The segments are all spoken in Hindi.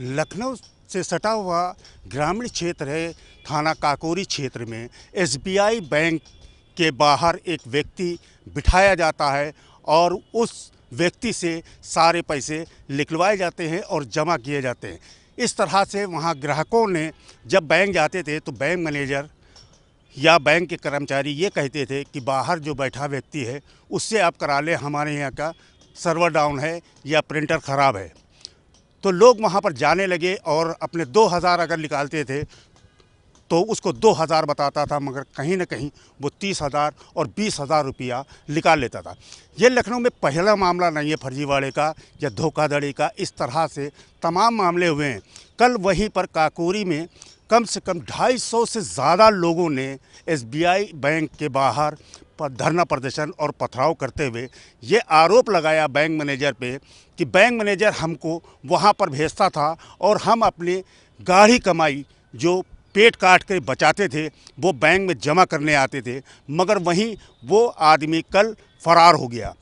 लखनऊ से सटा हुआ ग्रामीण क्षेत्र है थाना काकोरी क्षेत्र में एसबीआई बैंक के बाहर एक व्यक्ति बिठाया जाता है और उस व्यक्ति से सारे पैसे निकलवाए जाते हैं और जमा किए जाते हैं। इस तरह से वहाँ ग्राहकों ने जब बैंक जाते थे तो बैंक मैनेजर या बैंक के कर्मचारी ये कहते थे कि बाहर जो बैठा व्यक्ति है उससे आप करा लें, हमारे यहाँ का सर्वर डाउन है या प्रिंटर ख़राब है। तो लोग वहाँ पर जाने लगे और अपने 2000 अगर निकालते थे तो उसको 2000 बताता था, मगर कहीं ना कहीं वो 30,000 और 20,000 रुपया निकाल लेता था। ये लखनऊ में पहला मामला नहीं है फर्जीवाड़े का या धोखाधड़ी का, इस तरह से तमाम मामले हुए हैं। कल वहीं पर काकोरी में कम से कम 250 से ज़्यादा लोगों ने एसबीआई बैंक के बाहर धरना प्रदर्शन और पथराव करते हुए ये आरोप लगाया बैंक मैनेजर पे कि बैंक मैनेजर हमको वहाँ पर भेजता था और हम अपनी गाढ़ी कमाई जो पेट काट कर बचाते थे वो बैंक में जमा करने आते थे, मगर वहीं वो आदमी कल फरार हो गया।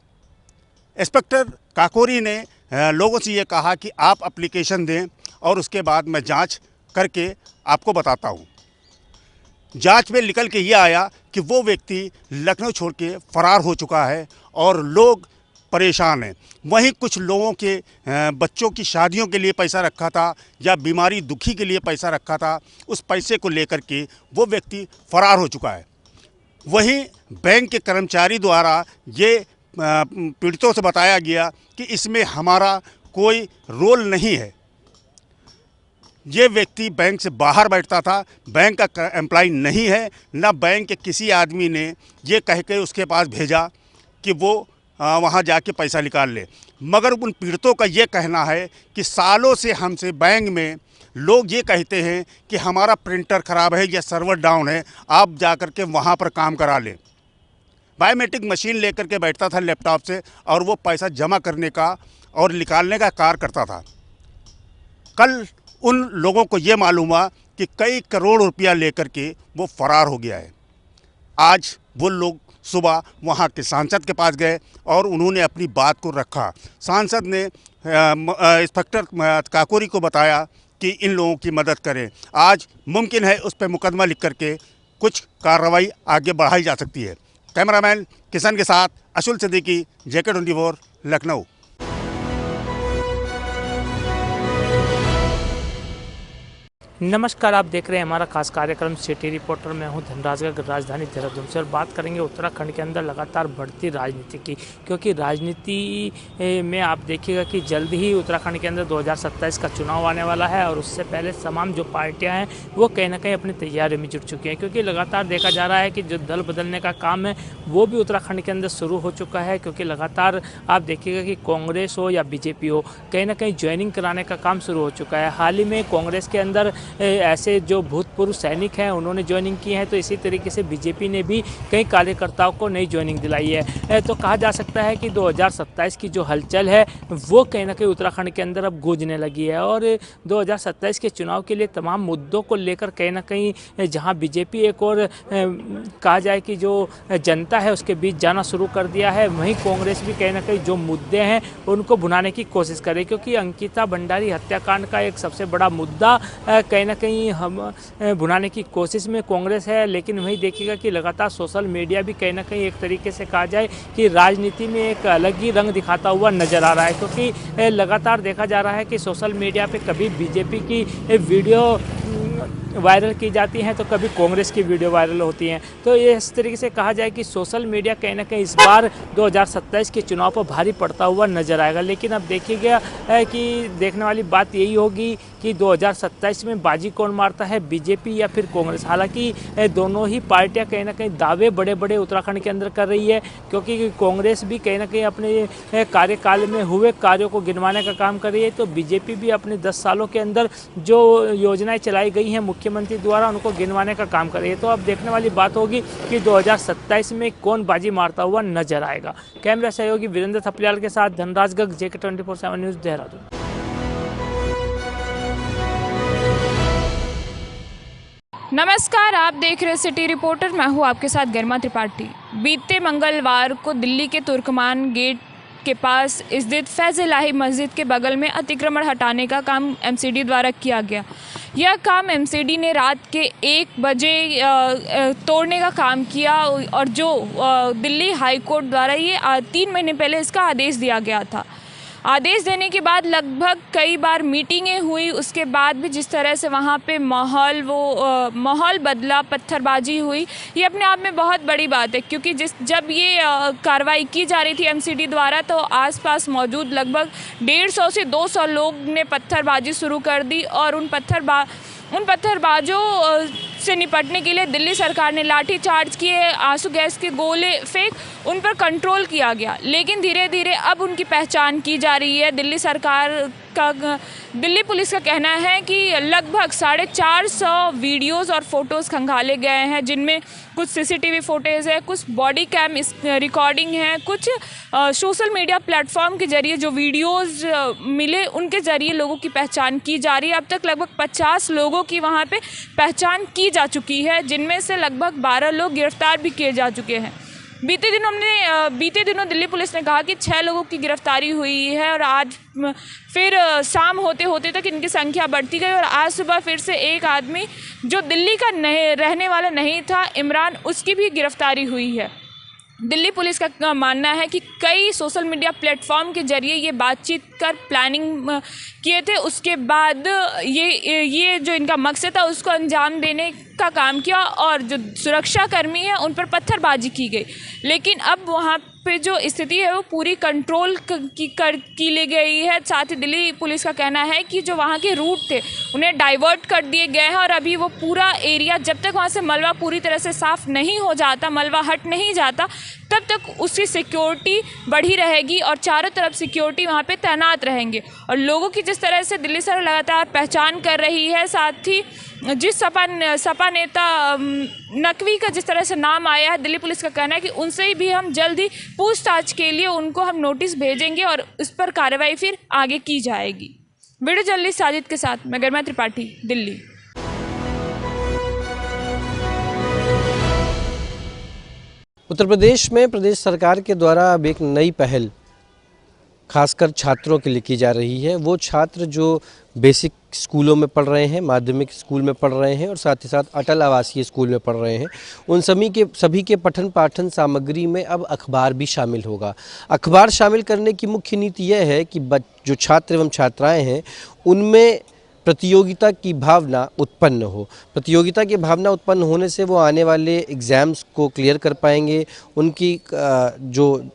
इंस्पेक्टर काकोरी ने लोगों से ये कहा कि आप एप्लीकेशन दें और उसके बाद मैं जांच करके आपको बताता हूँ। जांच में निकल के ये आया कि वो व्यक्ति लखनऊ छोड़ के फरार हो चुका है और लोग परेशान हैं। वहीं कुछ लोगों के बच्चों की शादियों के लिए पैसा रखा था या बीमारी दुखी के लिए पैसा रखा था, उस पैसे को लेकर के वो व्यक्ति फरार हो चुका है। वहीं बैंक के कर्मचारी द्वारा ये पीड़ितों से बताया गया कि इसमें हमारा कोई रोल नहीं है। ये व्यक्ति बैंक से बाहर बैठता था, बैंक का एम्प्लॉय नहीं है, ना बैंक के किसी आदमी ने ये कह के उसके पास भेजा कि वो वहाँ जाके पैसा निकाल ले। मगर उन पीड़ितों का ये कहना है कि सालों से हमसे बैंक में लोग ये कहते हैं कि हमारा प्रिंटर ख़राब है या सर्वर डाउन है, आप जा कर के वहाँ पर काम करा लें। बायोमेट्रिक मशीन लेकर के बैठता था लैपटॉप से और वो पैसा जमा करने का और निकालने का कार्य करता था। कल उन लोगों को ये मालूम हुआ कि कई करोड़ रुपया लेकर के वो फरार हो गया है। आज वो लोग सुबह वहाँ के सांसद के पास गए और उन्होंने अपनी बात को रखा। सांसद ने इंस्पेक्टर काकोरी को बताया कि इन लोगों की मदद करें। आज मुमकिन है उस पर मुकदमा लिख करके कुछ कार्रवाई आगे बढ़ाई जा सकती है। कैमरामैन किशन के साथ अशुल सिद्दीकी, JK24 लखनऊ। नमस्कार, आप देख रहे हैं हमारा खास कार्यक्रम सिटी रिपोर्टर। मैं हूं धनराज गर्ग, राजधानी देहरादून से, और बात करेंगे उत्तराखंड के अंदर लगातार बढ़ती राजनीति की। क्योंकि राजनीति में आप देखिएगा कि जल्द ही उत्तराखंड के अंदर 2027 का चुनाव आने वाला है और उससे पहले तमाम जो पार्टियां हैं वो कहीं ना कहीं अपनी तैयारी में जुट चुकी हैं। क्योंकि लगातार देखा जा रहा है कि जो दल बदलने का काम है वो भी उत्तराखंड के अंदर शुरू हो चुका है। क्योंकि लगातार आप देखिएगा कि कांग्रेस हो या बीजेपी हो, कहीं ना कहीं ज्वाइनिंग कराने का काम शुरू हो चुका है। हाल ही में कांग्रेस के अंदर ऐसे जो भूतपूर्व सैनिक हैं उन्होंने ज्वाइनिंग की है, तो इसी तरीके से बीजेपी ने भी कई कार्यकर्ताओं को नई ज्वाइनिंग दिलाई है। तो कहा जा सकता है कि 2027 की जो हलचल है वो कहीं ना कहीं उत्तराखंड के अंदर अब गूंजने लगी है। और 2027 के चुनाव के लिए तमाम मुद्दों को लेकर कहीं ना कहीं जहां बीजेपी एक और कहा जाए कि जो जनता है उसके बीच जाना शुरू कर दिया है, वहीं कांग्रेस भी कहीं ना कहीं जो मुद्दे हैं उनको भुनाने की कोशिश करे। क्योंकि अंकिता भंडारी हत्याकांड का एक सबसे बड़ा मुद्दा कहीं ना कहीं हम भुनाने की कोशिश में कांग्रेस है। लेकिन वही देखिएगा कि लगातार सोशल मीडिया भी कहीं ना कहीं एक तरीके से कहा जाए कि राजनीति में एक अलग ही रंग दिखाता हुआ नजर आ रहा है। क्योंकि लगातार देखा जा रहा है कि सोशल मीडिया पे कभी बीजेपी की वीडियो वायरल की जाती हैं तो कभी कांग्रेस की वीडियो वायरल होती हैं। तो ये इस तरीके से कहा जाए कि सोशल मीडिया कहीं ना कहीं इस बार 2027 के चुनाव पर भारी पड़ता हुआ नजर आएगा। लेकिन अब देखिएगा कि देखने वाली बात यही होगी कि 2027 में बाजी कौन मारता है, बीजेपी या फिर कांग्रेस। हालांकि दोनों ही पार्टियां कहीं ना कहीं दावे बड़े बड़े उत्तराखंड के अंदर कर रही है। क्योंकि कांग्रेस भी कहीं ना कहीं अपने कार्यकाल में हुए कार्यों को गिनवाने का काम कर रही है, तो बीजेपी भी अपने 10 सालों के अंदर जो योजनाएं चलाई गई हैं मुख्यमंत्री द्वारा उनको गिनवाने का काम कर रही है। तो अब देखने वाली बात होगी कि 2027 में कौन बाजी मारता हुआ नजर आएगा। कैमरा सहयोगी वीरेंद्र थपलियाल के साथ धनराज गर्ग, JK24 न्यूज़, देहरादून। नमस्कार, आप देख रहे सिटी रिपोर्टर। मैं हूं आपके साथ गरिमा त्रिपाठी। बीते मंगलवार को दिल्ली के तुर्कमान गेट के पास स्थित फैज़ इलाही मस्जिद के बगल में अतिक्रमण हटाने का काम एमसीडी द्वारा किया गया। यह काम एमसीडी ने रात के 1 बजे तोड़ने का काम किया और जो दिल्ली हाई कोर्ट द्वारा ये 3 महीने पहले इसका आदेश दिया गया था। आदेश देने के बाद लगभग कई बार मीटिंगें हुई, उसके बाद भी जिस तरह से वहाँ पे माहौल बदला, पत्थरबाजी हुई, ये अपने आप में बहुत बड़ी बात है। क्योंकि जब ये कार्रवाई की जा रही थी एमसीडी द्वारा तो आसपास मौजूद लगभग 150 से 200 लोग ने पत्थरबाजी शुरू कर दी और उन पत्थरबाजों से निपटने के लिए दिल्ली सरकार ने लाठी चार्ज किए, आंसू गैस के गोले फेंक उन पर कंट्रोल किया गया। लेकिन धीरे धीरे अब उनकी पहचान की जा रही है। दिल्ली पुलिस का कहना है कि लगभग 450 वीडियोज़ और फोटोज़ खंगाले गए हैं, जिनमें कुछ सीसीटीवी फुटेज है, कुछ बॉडी कैम रिकॉर्डिंग है, कुछ सोशल मीडिया प्लेटफॉर्म के जरिए जो वीडियोज़ मिले उनके ज़रिए लोगों की पहचान की जा रही है। अब तक लगभग 50 लोगों की वहाँ पे पहचान की जा चुकी है, जिनमें से लगभग 12 लोग गिरफ्तार भी किए जा चुके हैं। बीते दिनों दिल्ली पुलिस ने कहा कि 6 लोगों की गिरफ्तारी हुई है और आज फिर शाम होते होते तक इनकी संख्या बढ़ती गई और आज सुबह फिर से एक आदमी जो दिल्ली का रहने वाला नहीं था, इमरान, उसकी भी गिरफ्तारी हुई है। दिल्ली पुलिस का मानना है कि कई सोशल मीडिया प्लेटफॉर्म के जरिए ये बातचीत कर प्लानिंग किए थे, उसके बाद ये जो इनका मकसद था उसको अंजाम देने का काम किया और जो सुरक्षा कर्मी है उन पर पत्थरबाजी की गई। लेकिन अब वहाँ पे जो स्थिति है वो पूरी कंट्रोल की ले गई है। साथ ही दिल्ली पुलिस का कहना है कि जो वहाँ के रूट थे उन्हें डाइवर्ट कर दिए गए हैं और अभी वो पूरा एरिया, जब तक वहाँ से मलबा पूरी तरह से साफ़ नहीं हो जाता, मलबा हट नहीं जाता, तब तक उसकी सिक्योरिटी बढ़ी रहेगी और चारों तरफ सिक्योरिटी वहाँ पे तैनात रहेंगे। और लोगों की जिस तरह से दिल्ली सरकार लगातार पहचान कर रही है, साथ ही जिस सपा नेता नकवी का जिस तरह से नाम आया है, दिल्ली पुलिस का कहना है कि उनसे भी हम जल्द ही पूछताछ के लिए उनको हम नोटिस भेजेंगे और उस पर कार्रवाई फिर आगे की जाएगी। वीडियो जर्नलिस्ट साजिद के साथ मैं गरिमा त्रिपाठी, दिल्ली। उत्तर प्रदेश में प्रदेश सरकार के द्वारा अब एक नई पहल खासकर छात्रों के लिए की जा रही है। वो छात्र जो बेसिक स्कूलों में पढ़ रहे हैं, माध्यमिक स्कूल में पढ़ रहे हैं और साथ ही साथ अटल आवासीय स्कूल में पढ़ रहे हैं, उन सभी के पठन पाठन सामग्री में अब अखबार भी शामिल होगा। अखबार शामिल करने की मुख्य नीति यह है कि जो छात्र एवं छात्राएँ हैं उनमें प्रतियोगिता की भावना उत्पन्न हो। प्रतियोगिता की भावना उत्पन्न होने से वो आने वाले एग्ज़ाम्स को क्लियर कर पाएंगे, उनकी जो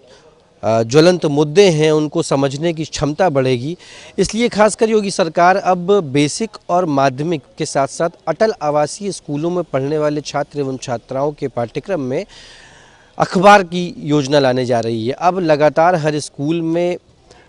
ज्वलंत मुद्दे हैं उनको समझने की क्षमता बढ़ेगी। इसलिए खासकर योगी सरकार अब बेसिक और माध्यमिक के साथ साथ अटल आवासीय स्कूलों में पढ़ने वाले छात्र एवं छात्राओं के पाठ्यक्रम में अखबार की योजना लाने जा रही है। अब लगातार हर स्कूल में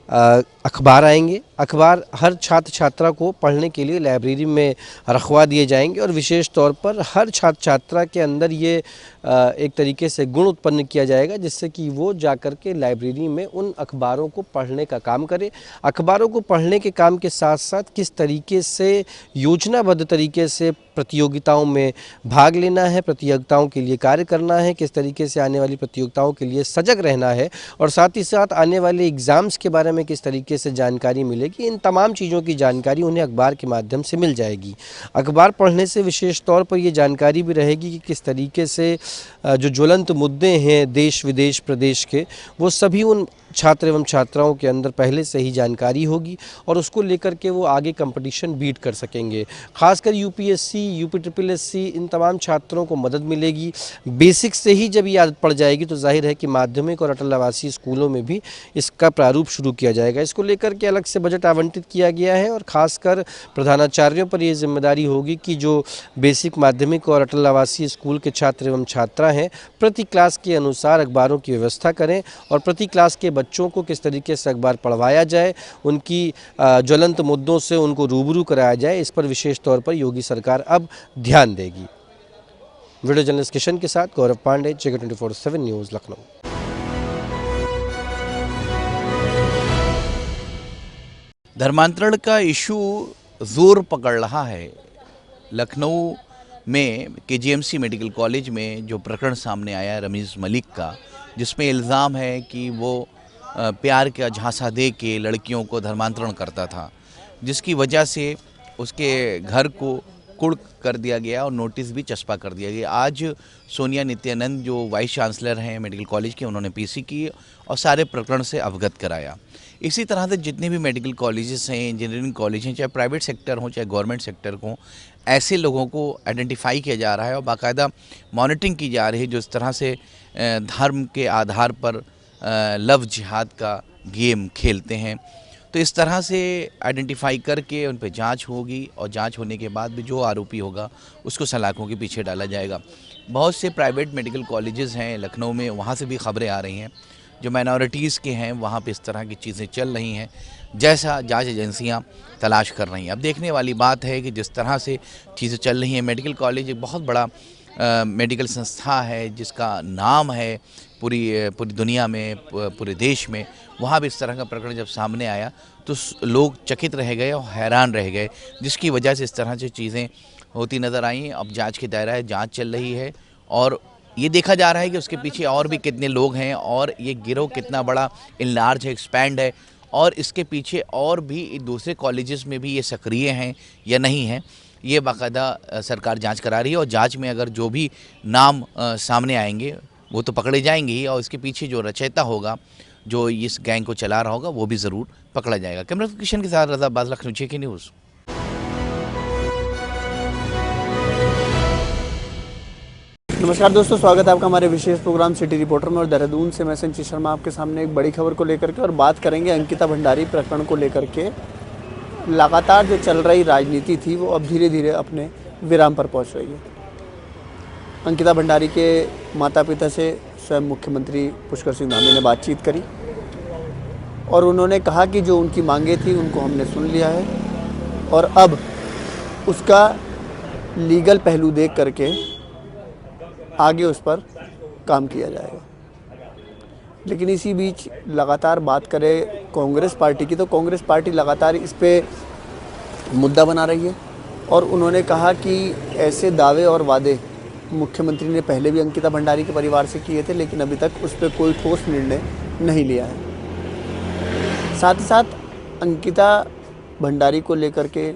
अखबार आएंगे। अखबार हर छात्र छात्रा को पढ़ने के लिए लाइब्रेरी में रखवा दिए जाएंगे और विशेष तौर पर हर छात्र छात्रा के अंदर ये एक तरीके से गुण उत्पन्न किया जाएगा जिससे कि वो जाकर के लाइब्रेरी में उन अखबारों को पढ़ने का काम करे। अखबारों को पढ़ने के काम के साथ साथ किस तरीके से योजनाबद्ध तरीके से प्रतियोगिताओं में भाग लेना है, प्रतियोगिताओं के लिए कार्य करना है, किस तरीके से आने वाली प्रतियोगिताओं के लिए सजग रहना है और साथ ही साथ आने वाले एग्ज़ाम्स के बारे में किस तरीके से जानकारी मिलेगी, इन तमाम चीज़ों की जानकारी उन्हें अखबार के माध्यम से मिल जाएगी। अखबार पढ़ने से विशेष तौर पर ये जानकारी भी रहेगी कि किस तरीके से जो ज्वलंत मुद्दे हैं देश विदेश प्रदेश के, वो सभी उन छात्र एवं छात्राओं के अंदर पहले से ही जानकारी होगी और उसको लेकर के वो आगे कंपटीशन बीट कर सकेंगे। खासकर यूपीएससी, यूपीएससी इन तमाम छात्रों को मदद मिलेगी। बेसिक से ही जब ये आदत पड़ जाएगी तो जाहिर है कि माध्यमिक और अटल आवासीय स्कूलों में भी इसका प्रारूप शुरू किया जाएगा। इसको लेकर के अलग से बजट आवंटित किया गया है और ख़ासकर प्रधानाचार्यों पर ये जिम्मेदारी होगी कि जो बेसिक, माध्यमिक और अटल आवासीय स्कूल के छात्र एवं छात्रा हैं प्रति क्लास के अनुसार अखबारों की व्यवस्था करें और प्रति क्लास के बच्चों को किस तरीके से अखबार पढ़वाया जाए, उनकी ज्वलंत मुद्दों से उनको रूबरू कराया जाए, इस पर विशेष तौर पर योगी सरकार अब ध्यान देगी। वीडियो जर्नलिस्ट किशन के साथ गौरव पांडे, जगह 24/7 न्यूज़, लखनऊ। धर्मांतरण का इशू जोर पकड़ रहा है। लखनऊ में केजीएमसी मेडिकल कॉलेज में जो प्रकरण सामने आया रमीज़ मलिक का, जिसमें इल्ज़ाम है कि वो प्यार का झांसा दे के लड़कियों को धर्मांतरण करता था, जिसकी वजह से उसके घर को कुर्क कर दिया गया और नोटिस भी चस्पा कर दिया गया। आज सोनिया नित्यानंद जो वाइस चांसलर हैं मेडिकल कॉलेज के, उन्होंने पीसी की और सारे प्रकरण से अवगत कराया। इसी तरह से जितने भी मेडिकल कॉलेजेस हैं, इंजीनियरिंग कॉलेज हैं, चाहे प्राइवेट सेक्टर हो चाहे गवर्नमेंट सेक्टर हो, ऐसे लोगों को आइडेंटिफाई किया जा रहा है और बाकायदा मॉनिटरिंग की जा रही है जो इस तरह से धर्म के आधार पर लव जिहाद का गेम खेलते हैं। तो इस तरह से आइडेंटिफाई करके उन पे जांच होगी और जांच होने के बाद भी जो आरोपी होगा उसको सलाखों के पीछे डाला जाएगा। बहुत से प्राइवेट मेडिकल कॉलेजेस हैं लखनऊ में, वहाँ से भी खबरें आ रही हैं जो माइनॉरिटीज़ के हैं, वहाँ पे इस तरह की चीज़ें चल रही हैं जैसा जांच एजेंसियाँ तलाश कर रही हैं। अब देखने वाली बात है कि जिस तरह से चीज़ें चल रही हैं, मेडिकल कॉलेज एक बहुत बड़ा मेडिकल संस्था है जिसका नाम है पूरी दुनिया में, पूरे देश में, वहाँ भी इस तरह का प्रकरण जब सामने आया तो लोग चकित रह गए और हैरान रह गए, जिसकी वजह से इस तरह से चीज़ें होती नज़र आई। अब जांच के दायरा है, जांच चल रही है और ये देखा जा रहा है कि उसके पीछे और भी कितने लोग हैं और ये गिरोह कितना बड़ा इनलार्ज है, एक्सपैंड है और इसके पीछे और भी दूसरे कॉलेजेस में भी ये सक्रिय हैं या नहीं हैं, ये बाकायदा सरकार जांच करा रही है और जांच में अगर जो भी नाम सामने आएंगे वो तो पकड़े जाएंगे ही और इसके पीछे जो रचयिता होगा, जो इस गैंग को चला रहा होगा, वो भी ज़रूर पकड़ा जाएगा। कैमरा किशन के साथ रज़ा अब्बास, लखनऊ की न्यूज़। नमस्कार दोस्तों, स्वागत है आपका हमारे विशेष प्रोग्राम सिटी रिपोर्टर में। और देहरादून से मैं संचित शर्मा आपके सामने एक बड़ी खबर को लेकर के और बात करेंगे अंकिता भंडारी प्रकरण को लेकर के। लगातार जो चल रही राजनीति थी वो अब धीरे धीरे अपने विराम पर पहुंच रही है। अंकिता भंडारी के माता पिता से स्वयं मुख्यमंत्री पुष्कर सिंह धामी ने बातचीत करी और उन्होंने कहा कि जो उनकी मांगें थी उनको हमने सुन लिया है और अब उसका लीगल पहलू देख करके आगे उस पर काम किया जाएगा। लेकिन इसी बीच लगातार बात करें कांग्रेस पार्टी की, तो कांग्रेस पार्टी लगातार इस पे मुद्दा बना रही है और उन्होंने कहा कि ऐसे दावे और वादे मुख्यमंत्री ने पहले भी अंकिता भंडारी के परिवार से किए थे, लेकिन अभी तक उस पर कोई ठोस निर्णय नहीं लिया है। साथ ही साथ अंकिता भंडारी को लेकर के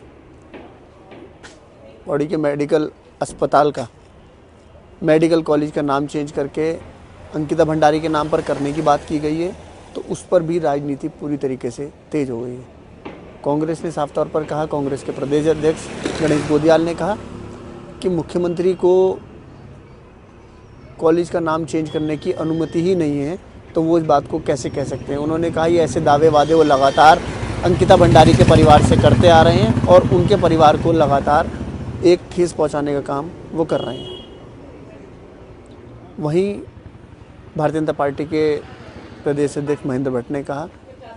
बॉडी के मेडिकल अस्पताल का, मेडिकल कॉलेज का नाम चेंज करके अंकिता भंडारी के नाम पर करने की बात की गई है, तो उस पर भी राजनीति पूरी तरीके से तेज हो गई है। कांग्रेस ने साफ तौर पर कहा, कांग्रेस के प्रदेश अध्यक्ष गणेश गोदियाल ने कहा कि मुख्यमंत्री को कॉलेज का नाम चेंज करने की अनुमति ही नहीं है, तो वो इस बात को कैसे कह सकते हैं। उन्होंने कहा ये ऐसे दावे वादे वो लगातार अंकिता भंडारी के परिवार से करते आ रहे हैं और उनके परिवार को लगातार एक ठेस पहुंचाने का काम वो कर रहे हैं। वहीं भारतीय जनता पार्टी के प्रदेश अध्यक्ष महेंद्र भट्ट ने कहा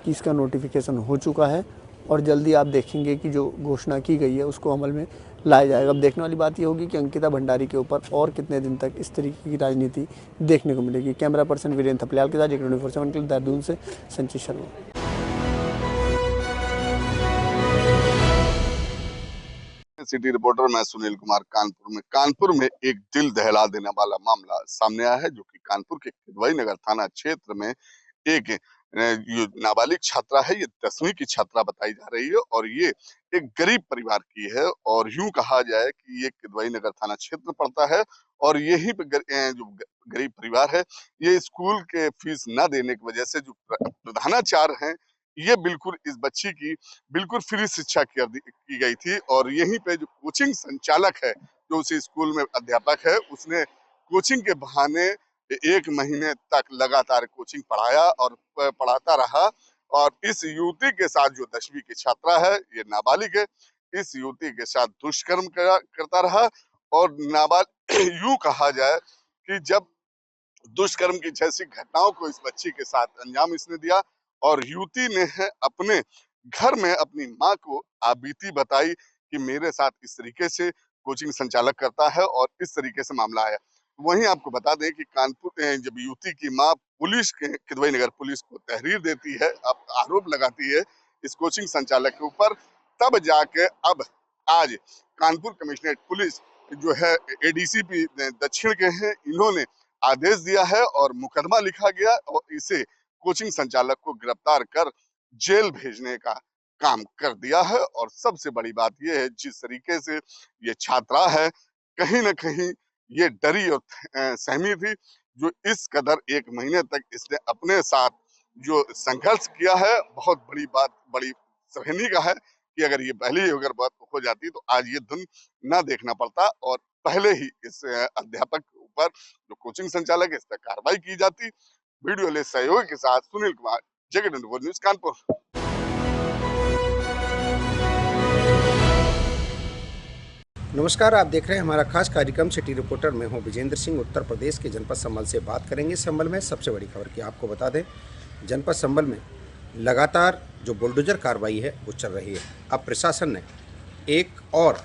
कि इसका नोटिफिकेशन हो चुका है और जल्दी आप देखेंगे कि जो घोषणा की गई है उसको अमल में लाया जाएगा। अब देखने वाली बात ये होगी कि अंकिता भंडारी के ऊपर और कितने दिन तक इस तरीके की राजनीति देखने को मिलेगी। कैमरा पर्सन वीरेंद्र थपलियाल के साथ एक 24/7 के लिए देहरादून से संचित शर्मा। सिटी रिपोर्टर मैं सुनील कुमार कानपुर में एक दिल दहला देने वाला मामला सामने आया है, जो कि कानपुर के किदवई नगर थाना क्षेत्र में एक नाबालिग छात्रा है। ये 10वीं की छात्रा बताई जा रही है और ये एक गरीब परिवार की है और यूं कहा जाए कि ये किदवई नगर थाना क्षेत्र पड़ता है और यही पे जो गरीब परिवार है, ये स्कूल के फीस न देने की वजह से जो प्रधानाचार्य हैं, ये बिल्कुल इस बच्ची की बिल्कुल फ्री शिक्षा की गई थी और यहीं पे जो कोचिंग संचालक है, जो उसी स्कूल में अध्यापक है, उसने कोचिंग के बहाने 1 महीने तक लगातार कोचिंग पढ़ाया और पढ़ाता रहा और इस युवती के साथ, जो 10वीं की छात्रा है, ये नाबालिग है, इस युवती के साथ दुष्कर्म करता रहा और यूं कहा जाए कि जब दुष्कर्म की जैसी घटनाओं को इस बच्ची के साथ अंजाम इसने दिया और युवती ने अपने घर में अपनी माँ को बीती बताई कि मेरे साथ इस तरीके से कोचिंग संचालक करता है और इस तरीके से मामला आया। वहीं आपको बता दें कि कानपुर जब युवती की माँ पुलिस के किदवई नगर पुलिस को तहरीर देती है, अब आरोप लगाती है इस कोचिंग संचालक के ऊपर, तब जाके अब आज कानपुर कमिश्नरेट पुलिस जो है एडीसीपी दक्षिण के हैं, इन्होंने आदेश दिया है और मुकदमा लिखा गया और इसे कोचिंग संचालक को गिरफ्तार कर जेल भेजने का काम कर दिया है। और सबसे बड़ी बात यह है, जिस तरीके से ये छात्रा है, कहीं ना कहीं ये डरी और सहमी थी, जो इस कदर 1 महीने तक इसने अपने साथ जो संघर्ष किया है। बहुत बड़ी बात, बड़ी सराहनीय का है कि अगर ये पहले ही अगर बात हो जाती तो आज ये दिन ना देखना पड़ता और पहले ही इस अध्यापक के ऊपर, जो कोचिंग संचालक है, इस पर कार्रवाई की जाती। वीडियो ले सहयोग के साथ सुनील कुमार, जगत न्यूज कानपुर। नमस्कार, आप देख रहे हैं हमारा खास कार्यक्रम सिटी रिपोर्टर। मैं हूं विजेंद्र सिंह। उत्तर प्रदेश के जनपद संभल से बात करेंगे। संभल में सबसे बड़ी खबर की आपको बता दें, जनपद संभल में लगातार जो बुलडोजर कार्रवाई है वो चल रही है। अब प्रशासन ने एक और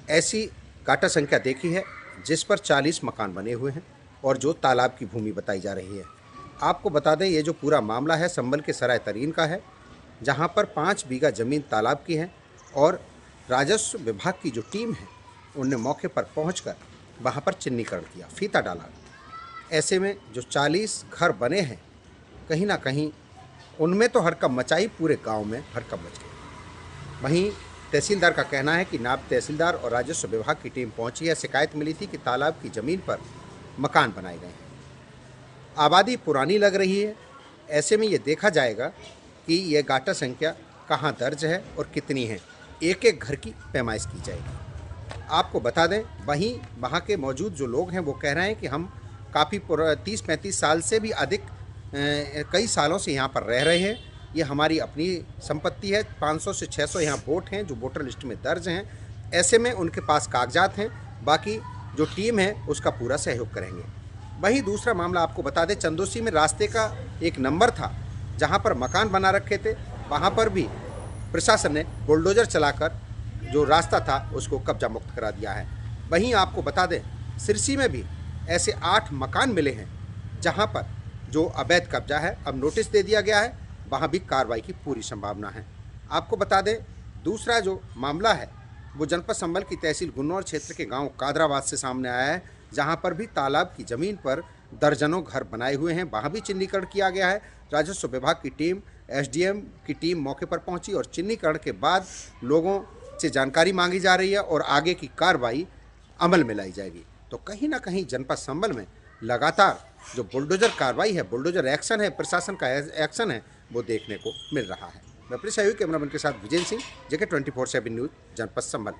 ऐसी काटा संख्या देखी है जिस पर 40 मकान बने हुए हैं और जो तालाब की भूमि बताई जा रही है। आपको बता दें, ये जो पूरा मामला है संभल के सराय तरीन का है, जहाँ पर 5 बीघा ज़मीन तालाब की है और राजस्व विभाग की जो टीम है उनने मौके पर पहुंचकर वहां पर चिन्हीकरण किया, फीता डाला। ऐसे में जो 40 घर बने हैं, कहीं ना कहीं उनमें तो हड़कंप मचाई, पूरे गांव में हड़कंप मच गई। वहीं तहसीलदार का कहना है कि नायब तहसीलदार और राजस्व विभाग की टीम पहुंची है। शिकायत मिली थी कि तालाब की ज़मीन पर मकान बनाए गए हैं, आबादी पुरानी लग रही है। ऐसे में ये देखा जाएगा कि यह गाटा संख्या कहाँ दर्ज है और कितनी है, एक एक घर की पैमाइश की जाएगी। आपको बता दें, वहीं वहाँ के मौजूद जो लोग हैं वो कह रहे हैं कि हम काफ़ी 30-35 साल से भी अधिक कई सालों से यहाँ पर रह रहे हैं। ये हमारी अपनी संपत्ति है। 500 से 600 यहाँ वोट हैं जो वोटर लिस्ट में दर्ज हैं। ऐसे में उनके पास कागजात हैं, बाकी जो टीम है उसका पूरा सहयोग करेंगे। वहीं दूसरा मामला आपको बता दें, चंदोसी में रास्ते का एक नंबर था जहाँ पर मकान बना रखे थे, वहाँ पर भी प्रशासन ने बुलडोजर चलाकर जो रास्ता था उसको कब्जा मुक्त करा दिया है। वहीं आपको बता दें, सिरसी में भी ऐसे 8 मकान मिले हैं जहां पर जो अवैध कब्जा है, अब नोटिस दे दिया गया है, वहां भी कार्रवाई की पूरी संभावना है। आपको बता दें, दूसरा जो मामला है वो जनपद संभल की तहसील गुन्नौर क्षेत्र के गांव कादराबाद से सामने आया है, जहां पर भी तालाब की ज़मीन पर दर्जनों घर बनाए हुए हैं। वहाँ भी चिन्हीकरण किया गया है। राजस्व विभाग की टीम, एसडीएम की टीम मौके पर पहुंची और चिन्हीकरण के बाद लोगों से जानकारी मांगी जा रही है और आगे की कार्रवाई अमल में लाई जाएगी। तो कहीं ना कहीं जनपद संभल में लगातार जो बुलडोजर कार्रवाई है, बुलडोजर एक्शन है, प्रशासन का एक्शन है, वो देखने को मिल रहा है। मैं अपने सहयोगी कैमरामैन के साथ विजेंद्र सिंह, JK 24/7 न्यूज़, जनपद संभल।